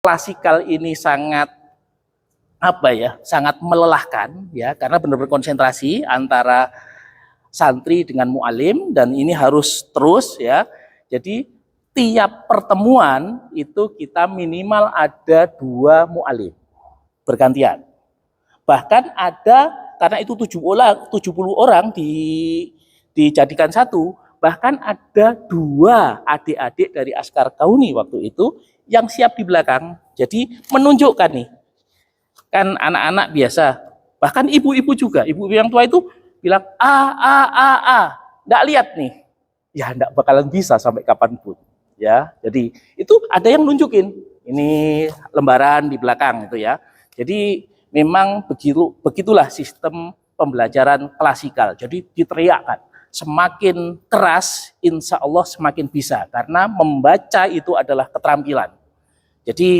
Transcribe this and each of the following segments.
klasikal ini sangat sangat melelahkan ya, karena benar-benar konsentrasi antara santri dengan mu'alim, dan ini harus terus ya. Jadi tiap pertemuan itu kita minimal ada 2 mu'alim bergantian. Bahkan ada, karena itu 70 orang dijadikan satu, bahkan ada 2 adik-adik dari Askar Kauni waktu itu yang siap di belakang. Jadi menunjukkan nih, kan anak-anak biasa, bahkan ibu-ibu juga, ibu-ibu yang tua itu bilang nggak lihat nih, ya nggak bakalan bisa sampai kapanpun ya. Jadi itu ada yang nunjukin, ini lembaran di belakang itu ya. Jadi memang begitulah sistem pembelajaran klasikal. Jadi diteriakkan, semakin keras insya Allah semakin bisa, karena membaca itu adalah keterampilan. Jadi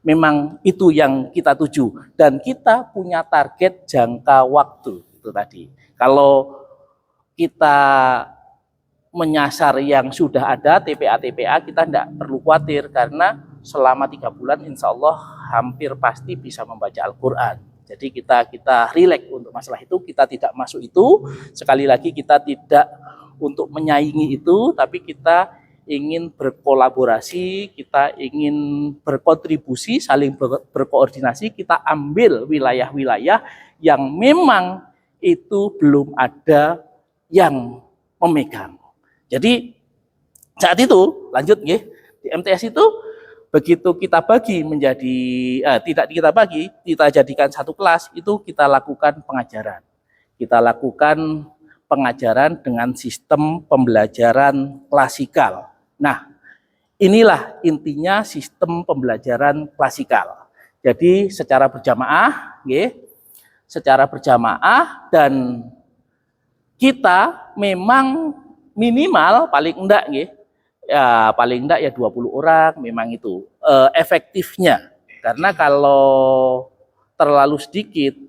memang itu yang kita tuju, dan kita punya target jangka waktu itu tadi. Kalau kita menyasar yang sudah ada TPA, kita tidak perlu khawatir, karena selama 3 bulan insya Allah hampir pasti bisa membaca Al-Quran. Jadi kita rileks untuk masalah itu, kita tidak masuk itu. Sekali lagi kita tidak untuk menyaingi itu, tapi kita ingin berkolaborasi, kita ingin berkontribusi, saling berkoordinasi. Kita ambil wilayah-wilayah yang memang itu belum ada yang memegang. Jadi saat itu lanjut ya, di MTS itu begitu kita bagi menjadi tidak kita bagi, kita jadikan satu kelas, itu kita lakukan pengajaran. Kita lakukan pengajaran dengan sistem pembelajaran klasikal. Nah, inilah intinya sistem pembelajaran klasikal. Jadi secara berjamaah, secara berjamaah, dan kita memang minimal paling enggak paling enggak ya 20 orang memang itu efektifnya. Karena kalau terlalu sedikit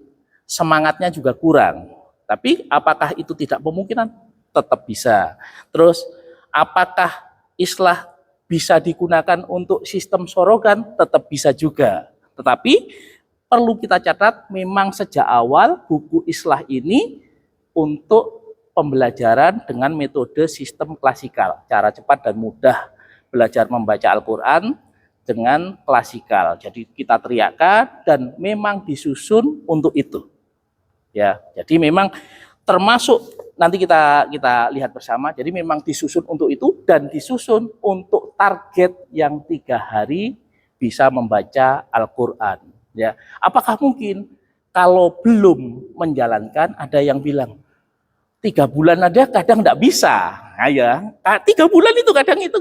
semangatnya juga kurang. Tapi apakah itu tidak memungkinkan? Tetap bisa. Terus apakah islah bisa digunakan untuk sistem sorogan? Tetap bisa juga. Tetapi perlu kita catat, memang sejak awal buku islah ini untuk pembelajaran dengan metode sistem klasikal, cara cepat dan mudah belajar membaca Al-Quran dengan klasikal. Jadi kita teriakkan, dan memang disusun untuk itu. Ya, jadi memang termasuk nanti kita lihat bersama. Jadi memang disusun untuk itu, dan disusun untuk target yang 3 hari bisa membaca Al-Quran. Ya, apakah mungkin kalau belum menjalankan, ada yang bilang 3 bulan ada, kadang tidak bisa. Nah, ya, 3 bulan itu kadang itu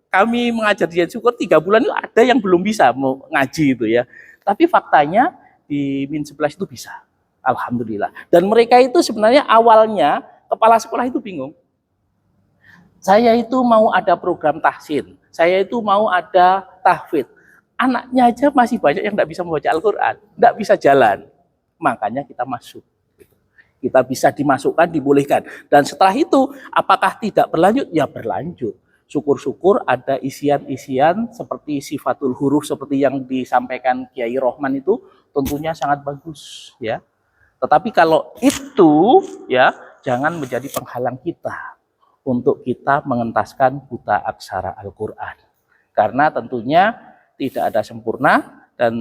kami mengajar di Syukur 3 bulan itu ada yang belum bisa mau ngaji itu ya. Tapi faktanya di Min 11 itu bisa. Alhamdulillah. Dan mereka itu sebenarnya awalnya kepala sekolah itu bingung. Saya itu mau ada program tahsin, saya itu mau ada tahfidz. Anaknya aja masih banyak yang tidak bisa membaca Al-Quran, tidak bisa jalan. Makanya kita masuk. Kita bisa dimasukkan, dibolehkan. Dan setelah itu, apakah tidak berlanjut? Ya berlanjut. Syukur-syukur ada isian-isian seperti sifatul huruf, seperti yang disampaikan Kiai Rohman itu, tentunya sangat bagus. Ya. Tetapi kalau itu, ya jangan menjadi penghalang kita untuk kita mengentaskan buta aksara Al-Quran. Karena tentunya tidak ada sempurna, dan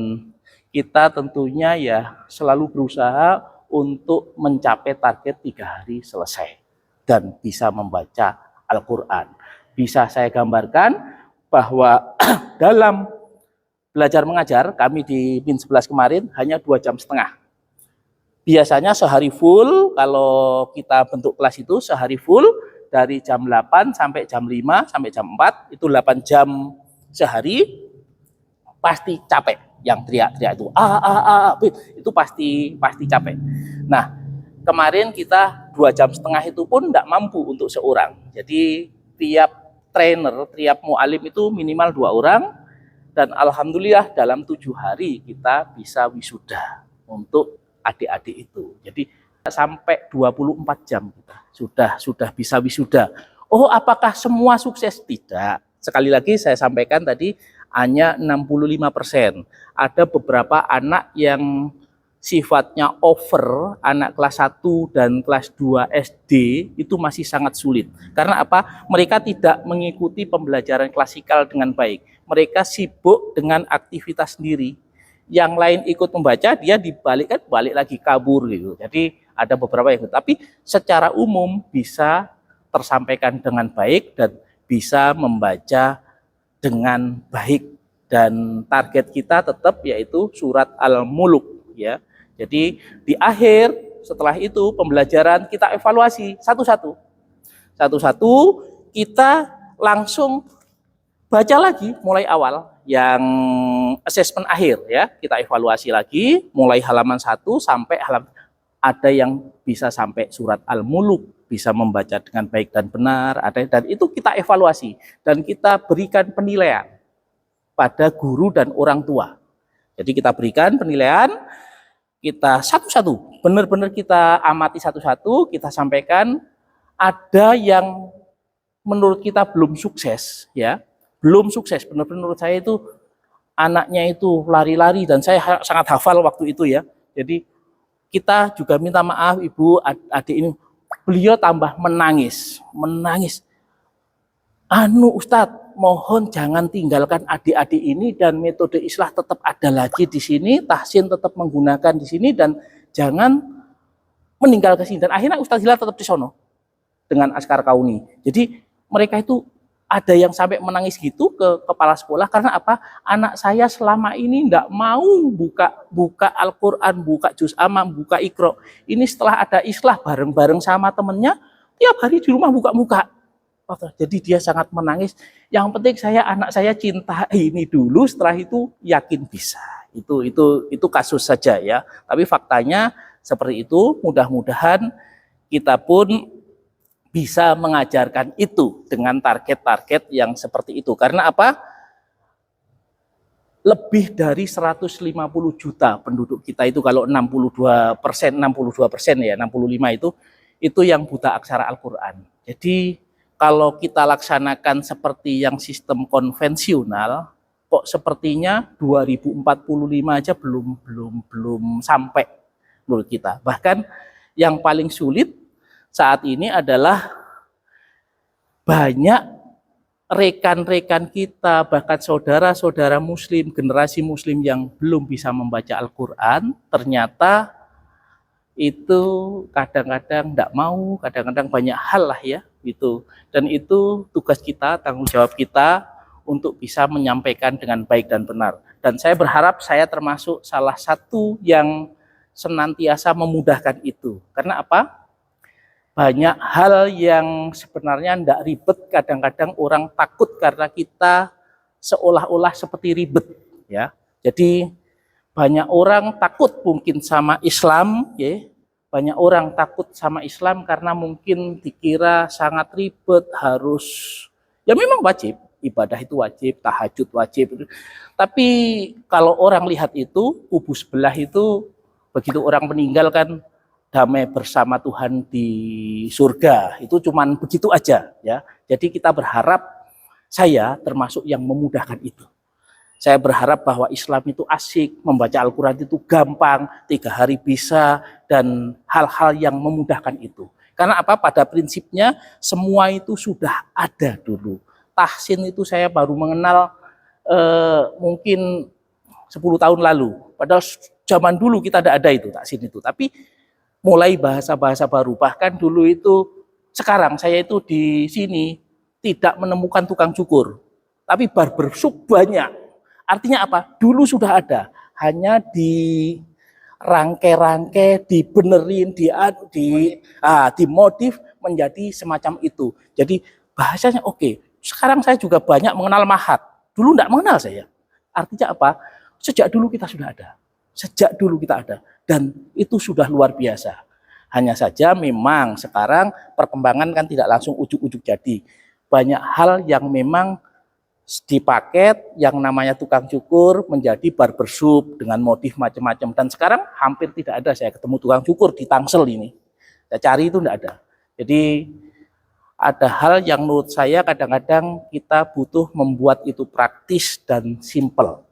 kita tentunya ya selalu berusaha untuk mencapai target 3 hari selesai dan bisa membaca Al-Quran. Bisa saya gambarkan bahwa dalam belajar mengajar kami di Min 11 kemarin hanya 2,5 jam. Biasanya sehari full, kalau kita bentuk kelas itu sehari full dari jam 8 sampai jam 5 sampai jam 4, itu 8 jam sehari, pasti capek. Yang teriak-teriak itu itu pasti capek. Nah, kemarin kita 2,5 jam itu pun tidak mampu untuk seorang. Jadi tiap trainer, tiap mu'alim itu minimal 2 orang, dan alhamdulillah dalam 7 hari kita bisa wisuda untuk adik-adik itu. Jadi sampai 24 jam kita sudah bisa wisuda. Oh, apakah semua sukses? Tidak. Sekali lagi saya sampaikan tadi, hanya 65%. Ada beberapa anak yang sifatnya over, anak kelas 1 dan kelas 2 SD itu masih sangat sulit. Karena apa? Mereka tidak mengikuti pembelajaran klasikal dengan baik. Mereka sibuk dengan aktivitas sendiri. Yang lain ikut membaca, dia balik lagi kabur gitu. Jadi ada beberapa yang ikut. Tapi secara umum bisa tersampaikan dengan baik dan bisa membaca dengan baik. Dan target kita tetap yaitu surat Al-Muluk ya. Jadi di akhir setelah itu pembelajaran kita evaluasi satu-satu. Satu-satu kita langsung baca lagi mulai awal yang asesmen akhir ya. Kita evaluasi lagi mulai halaman 1 sampai halaman, ada yang bisa sampai surat Al-Muluk, bisa membaca dengan baik dan benar, ada, dan itu kita evaluasi dan kita berikan penilaian pada guru dan orang tua. Jadi kita berikan penilaian, kita satu-satu, benar-benar kita amati satu-satu, kita sampaikan. Ada yang menurut kita belum sukses, ya, belum sukses. Benar-benar menurut saya itu anaknya itu lari-lari dan saya sangat hafal waktu itu ya. Jadi kita juga minta maaf ibu, adik ini, beliau tambah menangis. Ustadz, mohon jangan tinggalkan adik-adik ini dan metode islah tetap ada lagi di sini, tahsin tetap menggunakan di sini dan jangan meninggal ke sini. Dan akhirnya Ustadz Hilal tetap di sono dengan Askar Kauni. Jadi mereka itu ada yang sampai menangis gitu ke kepala sekolah karena apa? Anak saya selama ini tidak mau buka Al-Quran, buka juz amma, buka Iqra. Ini setelah ada islah bareng-bareng sama temennya, tiap hari di rumah buka-buka. Jadi dia sangat menangis. Yang penting anak saya cinta ini dulu, setelah itu yakin bisa. Itu kasus saja ya. Tapi faktanya seperti itu. Mudah-mudahan kita pun bisa mengajarkan itu dengan target-target yang seperti itu. Karena apa? Lebih dari 150 juta penduduk kita itu, kalau 62% ya, 65 itu yang buta aksara Al-Quran. Jadi kalau kita laksanakan seperti yang sistem konvensional, kok sepertinya 2045 aja belum sampai menurut kita. Bahkan yang paling sulit saat ini adalah banyak rekan-rekan kita, bahkan saudara-saudara muslim, generasi muslim yang belum bisa membaca Al-Quran, ternyata itu kadang-kadang tidak mau, kadang-kadang banyak hal lah ya gitu. Dan itu tugas kita, tanggung jawab kita untuk bisa menyampaikan dengan baik dan benar. Dan saya berharap saya termasuk salah satu yang senantiasa memudahkan itu. Karena apa? Banyak hal yang sebenarnya tidak ribet, kadang-kadang orang takut karena kita seolah-olah seperti ribet ya. Jadi banyak orang takut mungkin sama Islam ya. Banyak orang takut sama Islam karena mungkin dikira sangat ribet, harus, ya memang wajib, ibadah itu wajib, tahajud wajib. Tapi kalau orang lihat itu, kubu sebelah itu, begitu orang meninggal kan damai bersama Tuhan di surga, itu cuman begitu aja ya. Jadi kita berharap, saya termasuk yang memudahkan itu. Saya berharap bahwa Islam itu asik, membaca Al-Quran itu gampang, 3 hari bisa, dan hal-hal yang memudahkan itu. Karena apa? Pada prinsipnya semua itu sudah ada dulu. Tahsin itu saya baru mengenal mungkin 10 tahun lalu. Padahal zaman dulu kita tidak ada itu, tahsin itu. Tapi mulai bahasa-bahasa baru. Bahkan dulu itu, sekarang saya itu di sini tidak menemukan tukang cukur. Tapi barbershop banyak. Artinya apa? Dulu sudah ada, hanya di rangkai-rangkai, dibenerin, dimodif menjadi semacam itu. Jadi bahasanya oke. Sekarang saya juga banyak mengenal mahat. Dulu tidak mengenal saya. Artinya apa? Sejak dulu kita sudah ada. Sejak dulu kita ada. Dan itu sudah luar biasa. Hanya saja memang sekarang perkembangan kan tidak langsung ujuk-ujuk jadi. Banyak hal yang memang dipaket yang namanya tukang cukur menjadi barbershop dengan motif macam-macam. Dan sekarang hampir tidak ada saya ketemu tukang cukur di Tangsel ini. Saya cari itu tidak ada. Jadi ada hal yang menurut saya kadang-kadang kita butuh membuat itu praktis dan simple.